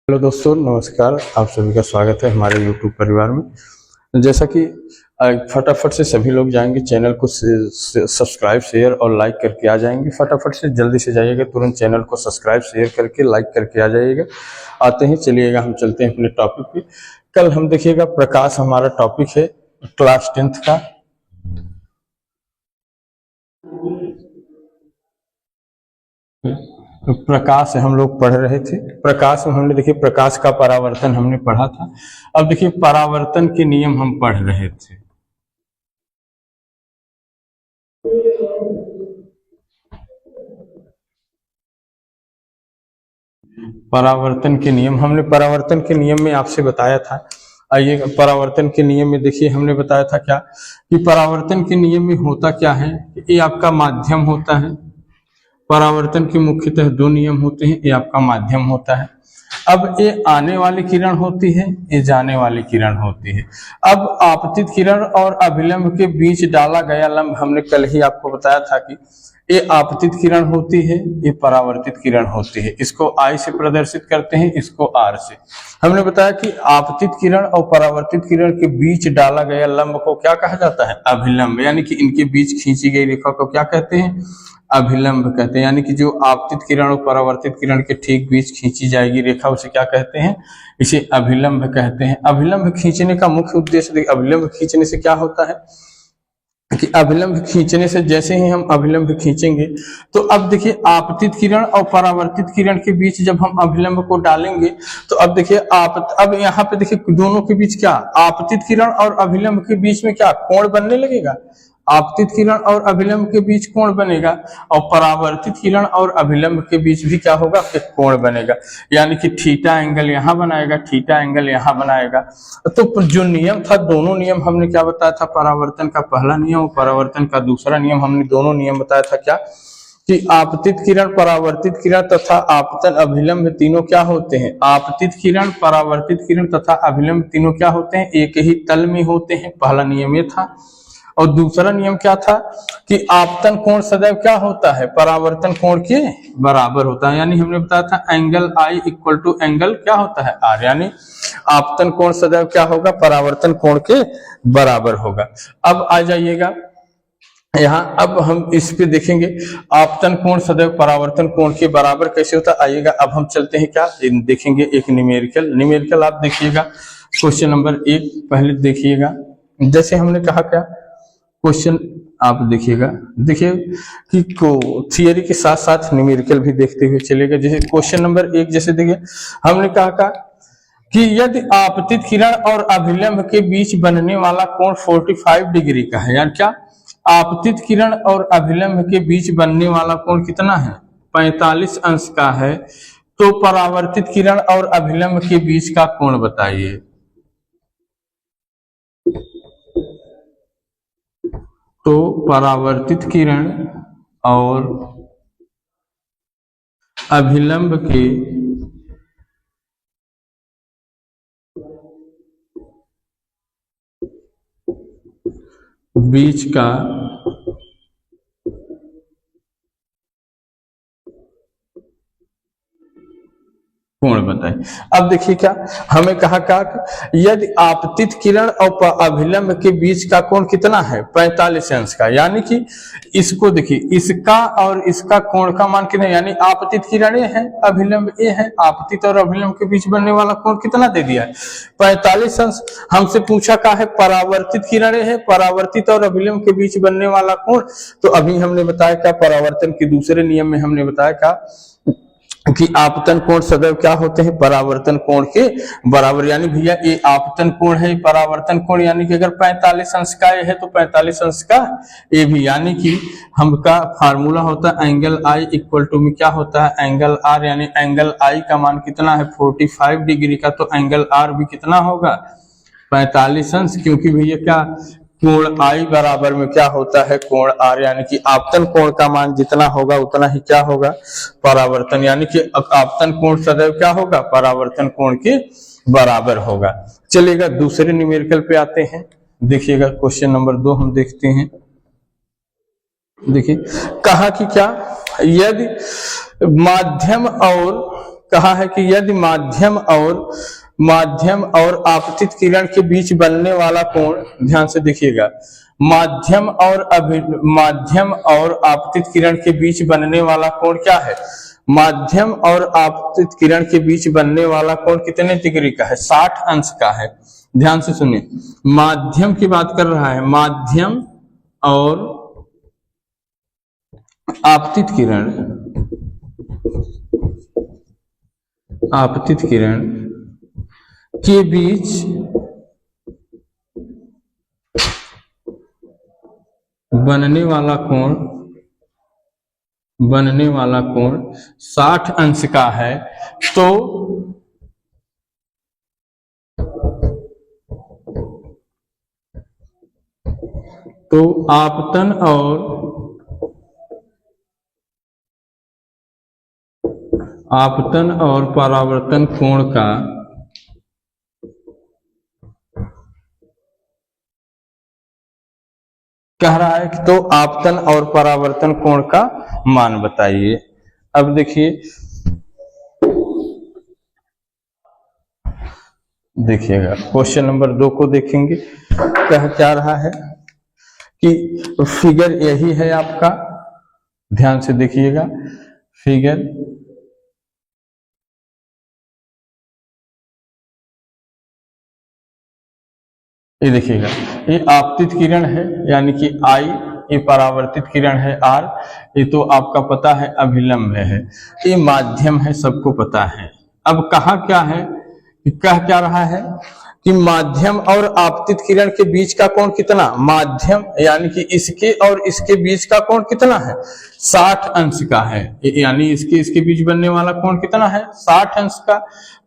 Hello दोस्तों, नमस्कार। आप सभी का स्वागत है हमारे YouTube परिवार में। जैसा कि फटाफट से सभी लोग जाएंगे, चैनल को सब्सक्राइब, शेयर और लाइक करके आ जाएंगे। फटाफट से जल्दी से जाइएगा, तुरंत चैनल को सब्सक्राइब, शेयर करके लाइक करके आ जाइएगा। आते हैं, चलिएगा हम चलते हैं अपने टॉपिक पे। कल हम देखिएगा प्रकाश हमारा टॉपिक है क्लास 10th का। तो प्रकाश हम लोग पढ़ रहे थे। प्रकाश में हमने देखिए प्रकाश का परावर्तन हमने पढ़ा था। अब देखिए परावर्तन के नियम हम पढ़ रहे थे। परावर्तन के नियम हमने परावर्तन के नियम में आपसे बताया था। आइए, परावर्तन के नियम में देखिए हमने बताया था क्या कि परावर्तन के नियम में होता क्या है। ये आपका माध्यम होता है। परावर्तन के मुख्यतः दो नियम होते हैं। ये आपका माध्यम होता है। अब ये आने वाली किरण होती है, ये जाने वाली किरण होती है। अब आपतित किरण और अभिलंब के बीच डाला गया लंब, हमने कल ही आपको बताया था कि ये आपतित किरण होती है, ये परावर्तित किरण होती है। इसको I से प्रदर्शित करते हैं, इसको R से। हमने बताया कि आपतित किरण और परावर्तित किरण के बीच डाला गया लंब को क्या कहा जाता है? अभिलंब। यानी कि इनके बीच खींची गई रेखा को क्या कहते हैं? अभिलंब कहते हैं। यानी कि जो आपतित किरण और परावर्तित किरण के ठीक बीच खींची जाएगी रेखा, उसे क्या कहते हैं? इसे अभिलंब कहते हैं। अभिलंब खींचने का मुख्य उद्देश्य देखिए, अभिलंब खींचने से क्या होता है कि अभिलंब खींचने से जैसे ही हम अभिलंब खींचेंगे तो अब देखिए आपतित किरण और परावर्तित किरण के बीच जब हम अभिलंब को डालेंगे तो अब देखिए अब यहाँ पे देखिए दोनों के बीच क्या, आपतित किरण और अभिलंब के बीच में क्या कोण बनने लगेगा? आपतित किरण और अभिलंब के बीच कोण बनेगा और परावर्तित किरण और अभिलंब के बीच भी क्या होगा? कोण बनेगा। यानी कि थीटा एंगल यहाँ बनाएगा, थीटा एंगल यहाँ बनाएगा। तो जो नियम था, दोनों नियम हमने क्या बताया था? परावर्तन का पहला नियम और परावर्तन का दूसरा नियम, हमने दोनों नियम बताया था क्या कि आपतित किरण, परावर्तित किरण तथा आपतन अभिलंब तीनों क्या होते हैं? आपतित किरण, परावर्तित किरण तथा अभिलंब तीनों क्या होते हैं? एक ही तल में होते हैं। पहला नियम ये था। और दूसरा नियम क्या था कि आपतन कोण सदैव क्या होता है? परावर्तन कोण के बराबर होता है। यानी हमने बताया था angle I equal to angle क्या होता है? R। यानी आपतन कोण सदैव क्या होगा? परावर्तन कोण के बराबर होगा। अब आ जाइएगा यहाँ, अब हम इस पे देखेंगे आपतन कोण सदैव परावर्तन कोण के बराबर कैसे होता है। आइएगा अब हम चलते हैं क्या देखेंगे, एक न्यूमेरिकल आप देखिएगा। क्वेश्चन नंबर 1 पहले देखिएगा। जैसे हमने कहा क्या क्वेश्चन आप देखिएगा, देखिए कि थियरी के साथ साथ न्यूमेरिकल भी देखते हुए चलेगा। जैसे क्वेश्चन नंबर 1 जैसे देखिए हमने कहा कि यदि आपतित किरण और अभिलंब के बीच बनने वाला कोण 45 डिग्री का है। यानी क्या? आपतित किरण और अभिलंब के बीच बनने वाला कोण कितना है? 45 अंश का है। तो परावर्तित किरण और अभिलंब के बीच का कोण बताइए। तो परावर्तित किरण और अभिलंब के बीच का कोण बताए। अब देखिए क्या हमें कहा यदि आपतित किरण और अभिलंब के बीच का कोण कितना है? 45 अंश का। यानी कि इसको देखिए, इसका और इसका कोण का मान कितना? यानी आपतित किरण ये है, अभिलंब ये है। आपतित और अभिलंब के बीच बनने वाला कोण कितना दे दिया है? 45 अंश। हमसे पूछा क्या है? परावर्तित किरण है, परावर्तित और अभिलंब के बीच बनने वाला कोण। तो अभी हमने बताया क्या, परावर्तन के दूसरे नियम में हमने बताया क्या कि आपतन कोण सदैव क्या होते हैं? परावर्तन कोण के बराबर। यानी भैया ये आपतन कोण है, परावर्तन कोण, यानी कि अगर 45 अंश का ये है तो 45 अंश का ये भी। यानी कि हमका फार्मूला होता है एंगल I इक्वल टू में क्या होता है? Angle R। यानी एंगल I का मान कितना है? 45 डिग्री का। तो एंगल R भी कितना होगा? 45 अंश। क्योंकि भैया क्या कोण I बराबर में क्या होता है? कोण R। यानी कि आपतन कोण का मान जितना होगा उतना ही क्या होगा? परावर्तन। यानी कि आपतन कोण सदैव क्या होगा? परावर्तन कोण के बराबर होगा। चलिएगा दूसरे न्यूमेरिकल पे आते हैं। देखिएगा क्वेश्चन नंबर 2 हम देखते हैं। देखिए कहा कि क्या, यदि माध्यम और कहा है कि यदि माध्यम और आपतित किरण के बीच बनने वाला कोण, ध्यान से देखिएगा, माध्यम और आपतित किरण के बीच बनने वाला कोण क्या है? माध्यम और आपतित किरण के बीच बनने वाला कोण कितने डिग्री का है? 60 अंश का है। ध्यान से सुनिए, माध्यम की बात कर रहा है, माध्यम और आपतित किरण के बीच बनने वाला कोण 60 अंश का है। तो आपतन और परावर्तन कोण का कह रहा है कि तो आपतन और परावर्तन कोण का मान बताइए। अब देखिएगा क्वेश्चन नंबर 2 को देखेंगे, कह क्या रहा है कि फिगर यही है आपका, ध्यान से देखिएगा, फिगर ये देखिएगा, ये आपतित किरण है यानी कि I, ये परावर्तित किरण है R, ये तो आपका पता है अभिलंब है, ये माध्यम है, सबको पता है। अब कहा क्या है, कह क्या रहा है कि माध्यम और आपतित किरण के बीच का कोण कितना, माध्यम यानी कि इसके और इसके बीच का कोण कितना है? 60 अंश का है, यानी इसके बीच बनने वाला कोण कितना है? 60 अंश का।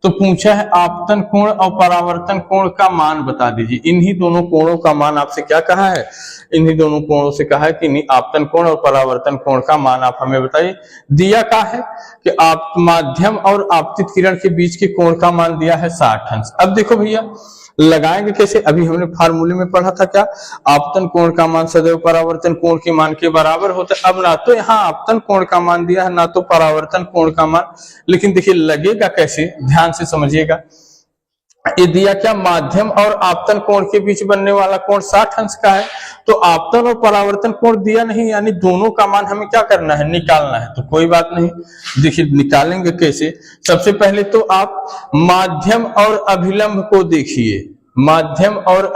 तो पूछा है आपतन कोण और परावर्तन कोण का मान बता दीजिए। इन्हीं दोनों कोणों का मान आपसे क्या कहा है? इन्हीं दोनों कोणों से कहा है कि आपतन कोण और परावर्तन कोण का मान आप हमें बताइए। दिया क्या है कि आप माध्यम और आपतित किरण के बीच के कोण का मान दिया है 60 अंश। अब देखो भैया लगाएंगे कैसे, अभी हमने फार्मूले में पढ़ा था क्या, आपतन कोण का मान सदैव परावर्तन कोण के मान के बराबर होता है। अब ना तो यहाँ आपतन कोण का मान दिया है, ना तो परावर्तन कोण का मान, लेकिन देखिए लगेगा कैसे, ध्यान से समझिएगा। ये दिया क्या, माध्यम और आपतन कोण के बीच बनने वाला कोण 60 अंश का है, तो आपतन और परावर्तन कोण दिया नहीं, यानी दोनों का मान हमें क्या करना है, निकालना है। तो कोई बात नहीं, देखिए निकालेंगे कैसे। सबसे पहले तो आप माध्यम और अभिलंब को देखिए, माध्यम और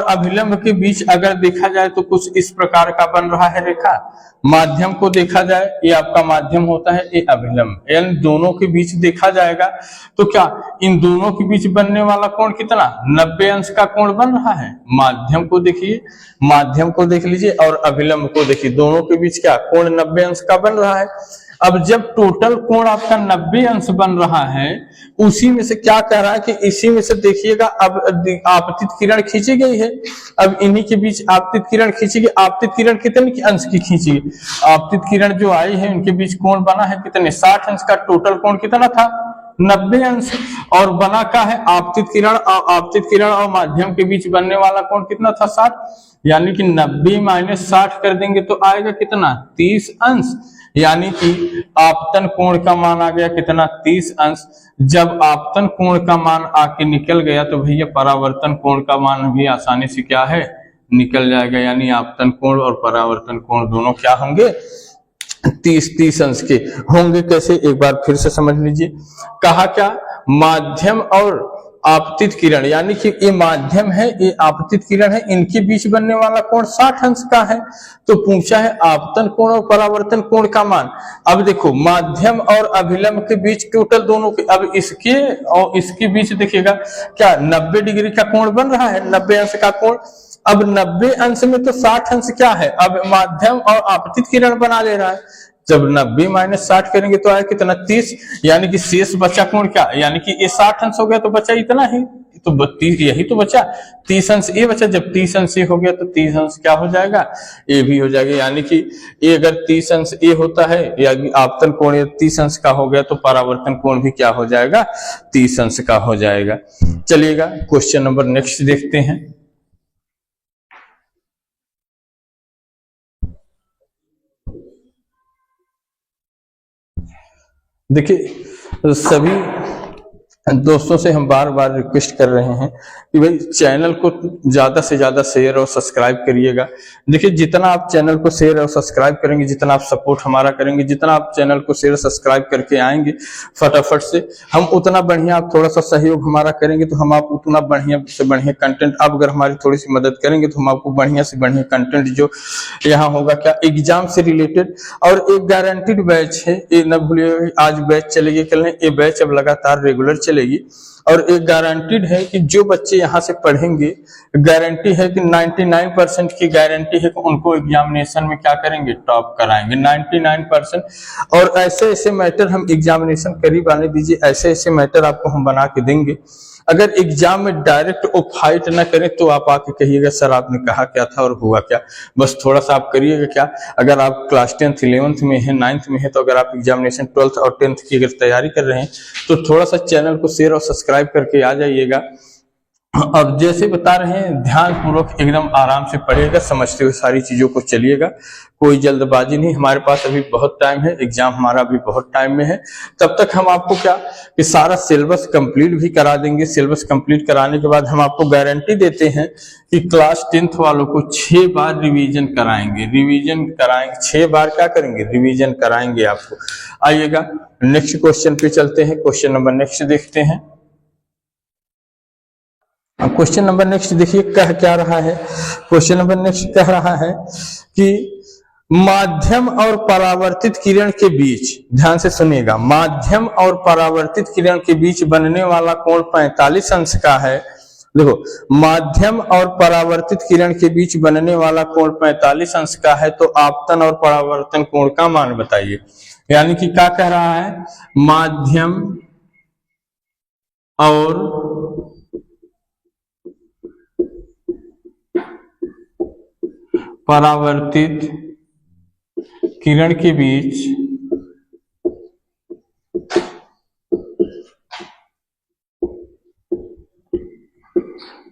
अभिलंब के बीच अगर देखा जाए तो कुछ इस प्रकार का बन रहा है रेखा। माध्यम को देखा जाए, ये आपका माध्यम होता है, ये अभिलंब, यानी दोनों के बीच देखा जाएगा तो क्या इन दोनों के बीच बनने वाला कोण कितना, 90 अंश का कोण बन रहा है। माध्यम को देखिए, माध्यम को देख लीजिए और अभिलंब को देखिए, दोनों के बीच क्या कोण 90 अंश का बन रहा है। अब जब टोटल कोण आपका 90 अंश बन रहा है, उसी में से क्या कह रहा है कि इसी में से देखिएगा अब आपतित किरण खींची गई है, अब इन्हीं के बीच आपतित किरण खींची गई। आपतित किरण कितने अंश की खींची गई, आपतित किरण जो आई है उनके बीच कोण बना है कितने, 60 अंश का। टोटल कोण कितना था, 90 अंश, और बना का है आपतित किरण और माध्यम के बीच बनने वाला कोण कितना था, 60, यानी कि 90 माइनस 60 कर देंगे तो आएगा कितना, 30 अंश, यानी कि आपतन कोण का मान आ गया कितना, 30 अंश। जब आपतन कोण का मान आके निकल गया तो भैया परावर्तन कोण का मान भी आसानी से क्या है, निकल जाएगा, यानी आपतन कोण और परावर्तन कोण दोनों क्या होंगे, 30 अंश के होंगे। कैसे, एक बार फिर से समझ लीजिए। कहा क्या, माध्यम और आपतित किरण, यानी कि ये माध्यम है, ये आपतित किरण है, इनके बीच बनने वाला कोण 60 अंश का है। तो पूछा है आपतन कोण और परावर्तन कोण का मान। अब देखो माध्यम और अभिलंब के बीच टोटल दोनों के, अब इसके और इसके बीच देखिएगा क्या 90 डिग्री का कोण बन रहा है, 90 अंश का कोण। अब 90 अंश में तो 60 अंश क्या है, अब माध्यम और आपतित किरण बना ले रहा है। जब 90 माइनस 60 करेंगे तो आया कितना, 30, यानी कि शेष बचा कोण क्या, यानी कि ये 60 अंश हो गया तो बचा इतना ही, तो 30 यही तो बचा, 30 अंश ये बचा। जब 30 अंश ये हो गया तो 30 अंश क्या हो जाएगा, ये भी हो जाएगा, यानी कि ये अगर 30 अंश ये होता है, या आपतन कोण 30 अंश का हो गया तो परावर्तन कोण भी क्या हो जाएगा, 30 अंश का हो जाएगा। चलिएगा क्वेश्चन नंबर नेक्स्ट देखते हैं। देखिए सभी दोस्तों से हम बार बार रिक्वेस्ट कर रहे हैं कि भाई चैनल को ज्यादा से ज्यादा शेयर और सब्सक्राइब करिएगा। देखिए जितना आप चैनल को शेयर और सब्सक्राइब करेंगे, जितना आप सपोर्ट हमारा करेंगे, जितना आप चैनल को शेयर सब्सक्राइब करके आएंगे फटाफट से, हम उतना बढ़िया, आप थोड़ा सा सहयोग हमारा करेंगे तो हम आप उतना बढ़िया से बढ़िया कंटेंट, आप अगर हमारी थोड़ी सी मदद करेंगे तो हम आपको बढ़िया से बढ़िया कंटेंट जो यहाँ होगा क्या एग्जाम से रिलेटेड, और एक गारंटीड बैच है, ये न भूलिए, आज बैच चलेगी कल नहीं, ये बैच अब लगातार रेगुलर चलेगी। और एक गारंटीड है कि जो बच्चे यहाँ से पढ़ेंगे, गारंटी है कि 99% की गारंटी है कि उनको एग्जामिनेशन में क्या करेंगे, टॉप कराएंगे 99%। और ऐसे ऐसे मैटर हम एग्जामिनेशन करीब आने दीजिए, ऐसे ऐसे मैटर आपको हम बना के देंगे। अगर एग्जाम में डायरेक्ट वो फाइट ना करें तो आप आके कहिएगा सर आपने कहा क्या था और हुआ क्या। बस थोड़ा सा आप करिएगा क्या, अगर आप क्लास 10th 11th में है, 9th में है, तो अगर आप एग्जामिनेशन 12th और 10th की अगर तैयारी कर रहे हैं तो थोड़ा सा चैनल को शेयर और सब्सक्राइब करके आ जाइएगा। अब जैसे बता रहे हैं, ध्यान पूर्वक एकदम आराम से पढ़िएगा, समझते हुए सारी चीजों को चलिएगा, कोई जल्दबाजी नहीं। हमारे पास अभी बहुत टाइम है, एग्जाम हमारा अभी बहुत टाइम में है, तब तक हम आपको क्या कि सारा सिलेबस कंप्लीट भी करा देंगे। सिलेबस कंप्लीट कराने के बाद हम आपको गारंटी देते हैं कि क्लास 10th वालों को 6 बार रिवीजन कराएंगे, 6 बार क्या करेंगे, रिवीजन कराएंगे आपको। आइएगा नेक्स्ट क्वेश्चन पे चलते हैं, क्वेश्चन नंबर नेक्स्ट देखते हैं। क्वेश्चन नंबर नेक्स्ट देखिए कह क्या रहा है। क्वेश्चन नंबर नेक्स्ट कह रहा है कि माध्यम और परावर्तित किरण के बीच, ध्यान से सुनिएगा, माध्यम और परावर्तित किरण के बीच बनने वाला कोण 45 अंश का है। देखो, माध्यम और परावर्तित किरण के बीच बनने वाला कोण 45 अंश का है, तो आपतन और परावर्तन कोण का मान बताइए। यानी कि क्या कह रहा है, माध्यम और परावर्तित किरण के बीच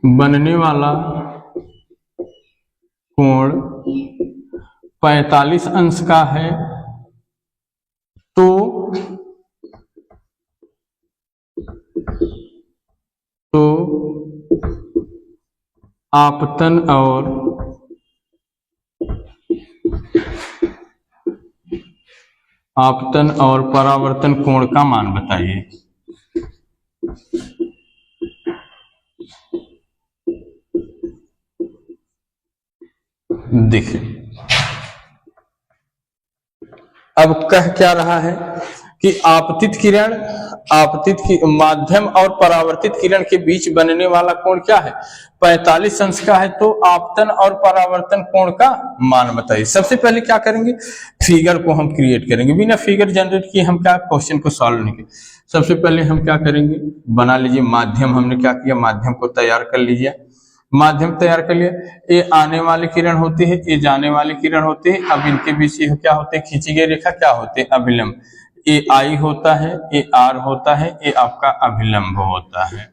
बनने वाला कोण 45 अंश का है, तो आपतन और परावर्तन कोण का मान बताइए। देखिए अब कह क्या रहा है कि माध्यम और परावर्तित किरण के बीच बनने वाला कोण क्या है, 45 अंश का है, तो आपतन और परावर्तन कोण का मान बताइए। सबसे पहले क्या करेंगे, फिगर को हम क्रिएट करेंगे, बिना फिगर जनरेट किए हम क्या क्वेश्चन को सॉल्व नहीं करेंगे। सबसे पहले हम क्या करेंगे, बना लीजिए माध्यम, हमने क्या किया, माध्यम को तैयार कर लीजिए। माध्यम तैयार कर लिया, ये आने वाली किरण होती है, ये जाने वाली किरण होती है। अब इनके बीच ये क्या होते हैं, खींची गई रेखा क्या होते हैं, अभिलंब। ये आई होता है, ये आर होता है, ये आपका अभिलंब होता है।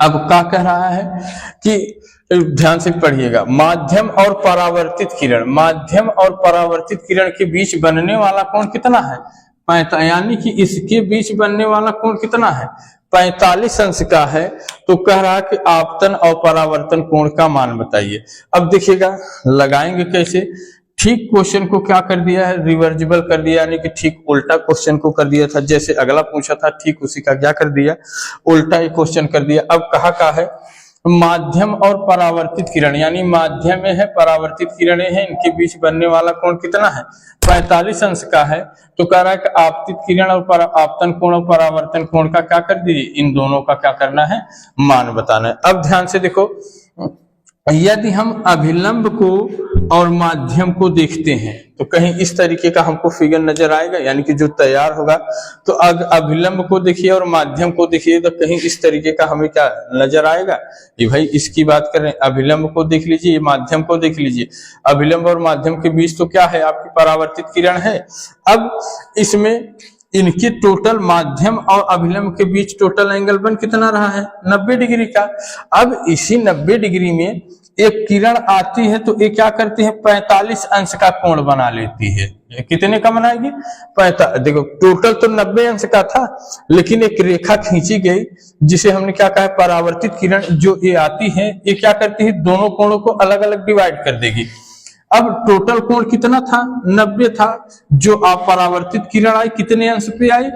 अब क्या कह रहा है कि ध्यान से पढ़िएगा, माध्यम और परावर्तित किरण के बीच बनने वाला कोण कितना है, 45, यानी कि इसके बीच बनने वाला कोण कितना है, 45 अंश का है। तो कह रहा है कि आपतन और परावर्तन कोण का मान बताइए। अब देखिएगा लगाएंगे कैसे, ठीक क्वेश्चन को क्या कर दिया है, रिवर्जिबल कर दिया, यानी कि ठीक उल्टा क्वेश्चन को कर दिया था। जैसे अगला पूछा था ठीक उसी का क्या कर दिया, उल्टा ही क्वेश्चन कर दिया। अब कहा है माध्यम और परावर्तित किरण, यानी माध्यम में है, परावर्तित किरणें हैं, इनके बीच बनने वाला कोण कितना है, 45 अंश का है। तो कह रहा है कि आपतित किरण और आपतन कोण और परावर्तन कोण का क्या कर दीजिए, इन दोनों का क्या करना है, मान बताना है। अब ध्यान से देखो, यदि हम अभिलंब को और माध्यम को देखते हैं तो कहीं इस तरीके का हमको फिगर नजर आएगा, यानी कि जो तैयार होगा। तो अभिलंब को देखिए और माध्यम को देखिए तो कहीं इस तरीके का हमें क्या नजर आएगा, ये भाई इसकी बात करें, अभिलंब को देख लीजिए, माध्यम को देख लीजिए। अभिलंब और माध्यम के बीच तो क्या है, आपकी परावर्तित किरण है। अब इसमें इनके टोटल माध्यम और अभिलंब के बीच टोटल एंगल बन कितना रहा है, 90 डिग्री का। अब इसी 90 डिग्री में एक किरण आती है तो ये क्या करती है, 45 अंश का कोण बना लेती है। ये कितने का बनाएगी, 45। देखो टोटल तो 90 अंश का था, लेकिन एक रेखा खींची गई जिसे हमने क्या कहा, परावर्तित किरण जो ये आती है, ये क्या करती है, दोनों कोणों को अलग अलग डिवाइड कर देगी। अब टोटल कोण कितना था, 90 था। जो आप परावर्तित किरण आई कितने अंश पे आई,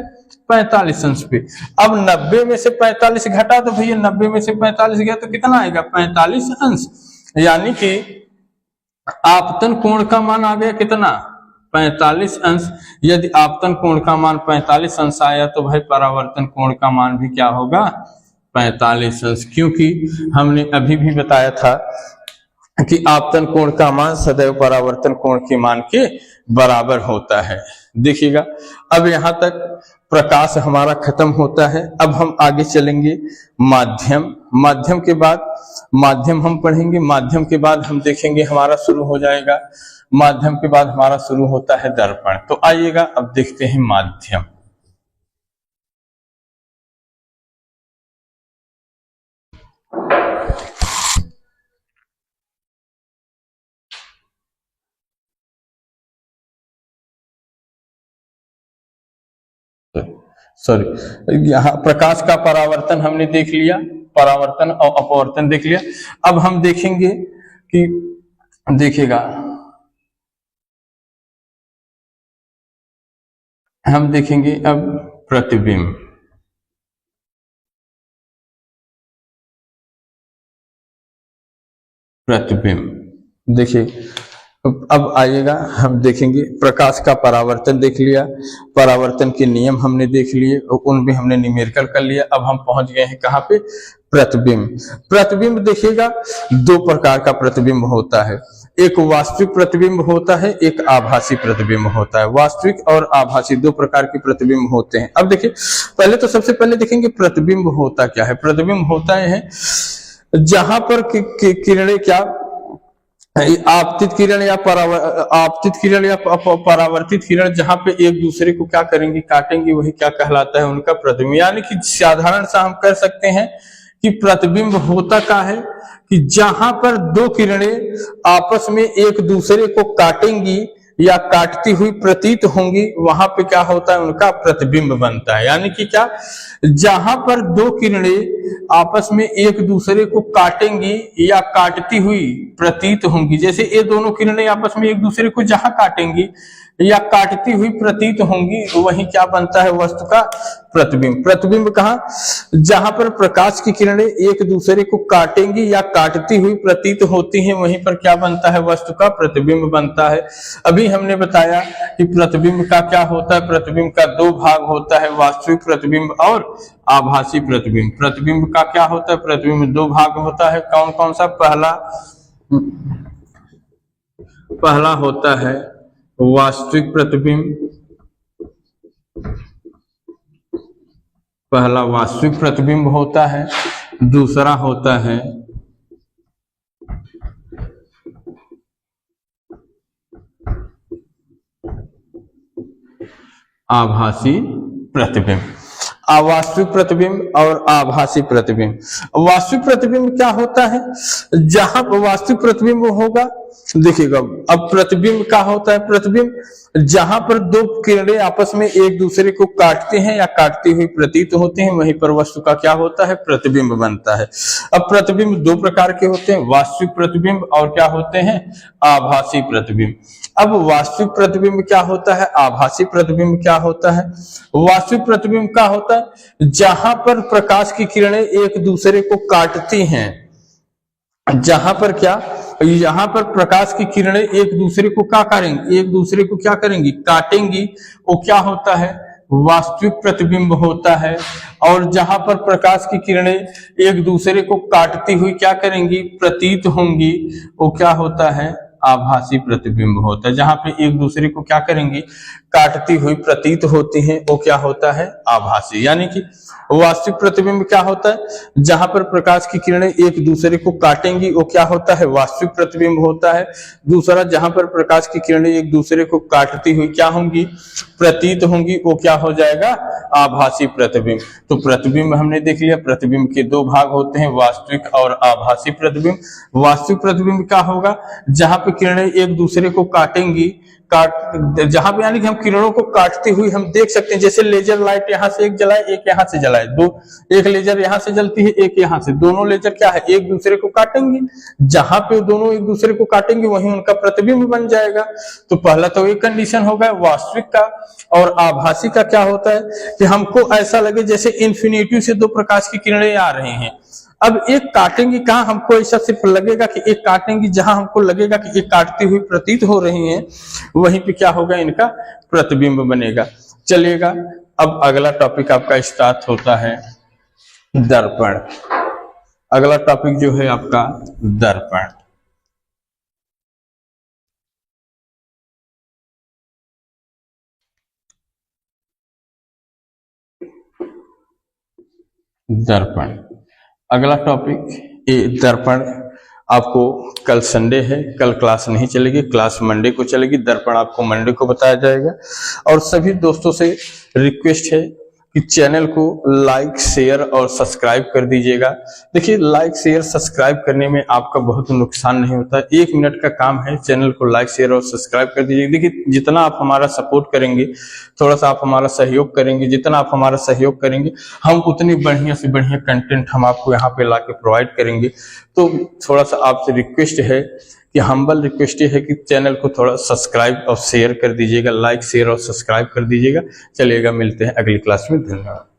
45 अंश पे। अब 90 में से 45 घटा तो भैया 90 में से 45 गया तो कितना आएगा, 45 अंश। यानी कि आपतन कोण का मान आ गया कितना, 45 अंश। यदि आपतन कोण का मान 45 अंश आया तो भाई परावर्तन कोण का मान भी क्या होगा, 45 अंश। क्योंकि हमने अभी भी बताया था कि आपतन कोण का मान सदैव परावर्तन कोण के मान के बराबर होता है। देखिएगा, अब यहां तक प्रकाश हमारा खत्म होता है। अब हम आगे चलेंगे माध्यम। माध्यम के बाद माध्यम हम पढ़ेंगे। माध्यम के बाद हम देखेंगे हमारा शुरू हो जाएगा, माध्यम के बाद हमारा शुरू होता है दर्पण। तो आइएगा अब देखते हैं माध्यम। सॉरी, यहाँ प्रकाश का परावर्तन हमने देख लिया, परावर्तन और अपवर्तन देख लिया। अब हम देखेंगे कि देखिएगा, हम देखेंगे अब प्रतिबिंब। प्रतिबिंब देखिए, अब आइएगा हम देखेंगे प्रकाश का परावर्तन देख लिया, परावर्तन के नियम हमने देख लिए, उन भी हमने न्यूमेरिकल कर लिया। अब हम पहुंच गए हैं कहाँ पे, प्रतिबिंब। प्रतिबिंब देखिएगा, दो प्रकार का प्रतिबिंब होता है, एक वास्तविक प्रतिबिंब होता है, एक आभासी प्रतिबिंब होता है। वास्तविक और आभासी दो प्रकार के प्रतिबिंब होते हैं। अब देखिए, पहले तो सबसे पहले देखेंगे प्रतिबिंब होता क्या है। प्रतिबिंब होता है जहां पर किरणें क्या, आपतित किरण या परावर्तित किरण जहां पे एक दूसरे को क्या करेंगी, काटेंगी, वही क्या कहलाता है, उनका प्रतिबिंब। यानी कि साधारण सा हम कर सकते हैं कि प्रतिबिंब होता क्या है कि जहां पर दो किरणें आपस में एक दूसरे को काटेंगी या काटती हुई प्रतीत होंगी, वहां पे क्या होता है, उनका प्रतिबिंब बनता है। यानी कि क्या, जहां पर दो किरणें आपस में एक दूसरे को काटेंगी या काटती हुई प्रतीत होंगी, जैसे ये दोनों किरणें आपस में एक दूसरे को जहां काटेंगी या काटती हुई प्रतीत होंगी, वही क्या बनता है, वस्तु का प्रतिबिंब। प्रतिबिंब कहाँ, जहां पर प्रकाश की किरणें एक दूसरे को काटेंगी या काटती हुई प्रतीत होती हैं, वहीं पर क्या बनता है, वस्तु का प्रतिबिंब बनता है। अभी हमने बताया कि प्रतिबिंब का क्या होता है, प्रतिबिंब का दो भाग होता है, वास्तविक प्रतिबिंब और आभासी प्रतिबिंब। प्रतिबिंब का क्या होता है, प्रतिबिंब दो भाग होता है, कौन कौन सा, पहला होता है वास्तविक प्रतिबिंब, पहला वास्तविक प्रतिबिंब होता है, दूसरा होता है आभासी प्रतिबिंब। अवास्तविक प्रतिबिंब और आभासी प्रतिबिंब। वास्तविक प्रतिबिंब क्या होता है, जहां वास्तविक प्रतिबिंब होगा, देखिएगा अब प्रतिबिंब क्या होता है, प्रतिबिंब जहां पर दो किरणें आपस में एक दूसरे को काटते हैं या काटती हुई प्रतीत होते हैं, वहीं पर वस्तु का क्या होता है, प्रतिबिंब बनता है। अब प्रतिबिंब दो प्रकार के होते हैं, वास्तविक प्रतिबिंब और क्या होते हैं, आभासी प्रतिबिंब। अब वास्तविक प्रतिबिंब क्या होता है, आभासी प्रतिबिंब क्या होता है। वास्तविक प्रतिबिंब क्या होता है, जहां पर प्रकाश की किरणें एक दूसरे को काटती हैं, जहां पर क्या, यहां पर प्रकाश की किरणें एक दूसरे को क्या करेंगी, एक दूसरे को क्या करेंगी, काटेंगी, वो क्या होता है, वास्तविक प्रतिबिंब होता है। और जहां पर प्रकाश की किरणें एक दूसरे को काटती हुई क्या करेंगी, प्रतीत होंगी, वो क्या होता है, आभासी प्रतिबिंब होता है। जहां पे एक दूसरे को क्या करेंगी, काटती हुई प्रतीत होती हैं वो क्या होता है, आभासी। यानी कि वास्तविक प्रतिबिंब क्या होता है, जहां पर प्रकाश की किरणें एक दूसरे को काटेंगी वो क्या होता है, वास्तविक प्रतिबिंब होता है। दूसरा, जहां पर प्रकाश की किरणें एक दूसरे को काटती हुई क्या होंगी, प्रतीत होंगी, वो क्या हो जाएगा, आभासी प्रतिबिंब। तो प्रतिबिंब हमने देख लिया, प्रतिबिंब के दो भाग होते हैं, वास्तविक और आभासी प्रतिबिंब। वास्तविक प्रतिबिंब क्या होगा, जहां पर किरणें एक दूसरे को काटेंगी, जहां पे यानी कि हम किरणों को काटती हुई हम देख सकते हैं, जैसे लेजर लाइट यहाँ से एक जलाए एक यहाँ से जलाए, दो, एक लेजर यहाँ से जलती है एक यहाँ से, दोनों लेजर क्या है, एक दूसरे को काटेंगे, जहां पे दोनों एक दूसरे को काटेंगे वहीं उनका प्रतिबिंब बन जाएगा। तो पहला तो एक कंडीशन होगा वास्तविक का। और आभासी का क्या होता है कि हमको ऐसा लगे जैसे इन्फिनिटी से दो प्रकाश की किरणें आ रही हैं। अब एक काटेंगी कहाँ, हमको ऐसा सिर्फ लगेगा कि एक काटेंगी, जहां हमको लगेगा कि एक काटती हुई प्रतीत हो रही हैं, वहीं पे क्या होगा, इनका प्रतिबिंब बनेगा। चलिएगा, अब अगला टॉपिक आपका स्टार्ट होता है दर्पण। अगला टॉपिक जो है आपका दर्पण। दर्पण अगला टॉपिक, ये दर्पण आपको कल संडे है, कल क्लास नहीं चलेगी, क्लास मंडे को चलेगी। दर्पण आपको मंडे को बताया जाएगा। और सभी दोस्तों से रिक्वेस्ट है कि चैनल को लाइक शेयर और सब्सक्राइब कर दीजिएगा। देखिए, लाइक शेयर सब्सक्राइब करने में आपका बहुत नुकसान नहीं होता, 1 मिनट का काम है। चैनल को लाइक शेयर और सब्सक्राइब कर दीजिएगा। देखिए, जितना आप हमारा सपोर्ट करेंगे, थोड़ा सा आप हमारा सहयोग करेंगे, जितना आप हमारा सहयोग करेंगे, हम उतनी बढ़िया से बढ़िया कंटेंट हम आपको यहाँ पे लाके प्रोवाइड करेंगे। तो थोड़ा सा आपसे रिक्वेस्ट है कि हम्बल रिक्वेस्ट है कि चैनल को थोड़ा सब्सक्राइब और शेयर कर दीजिएगा, लाइक शेयर और सब्सक्राइब कर दीजिएगा। चलिएगा, मिलते हैं अगली क्लास में। धन्यवाद।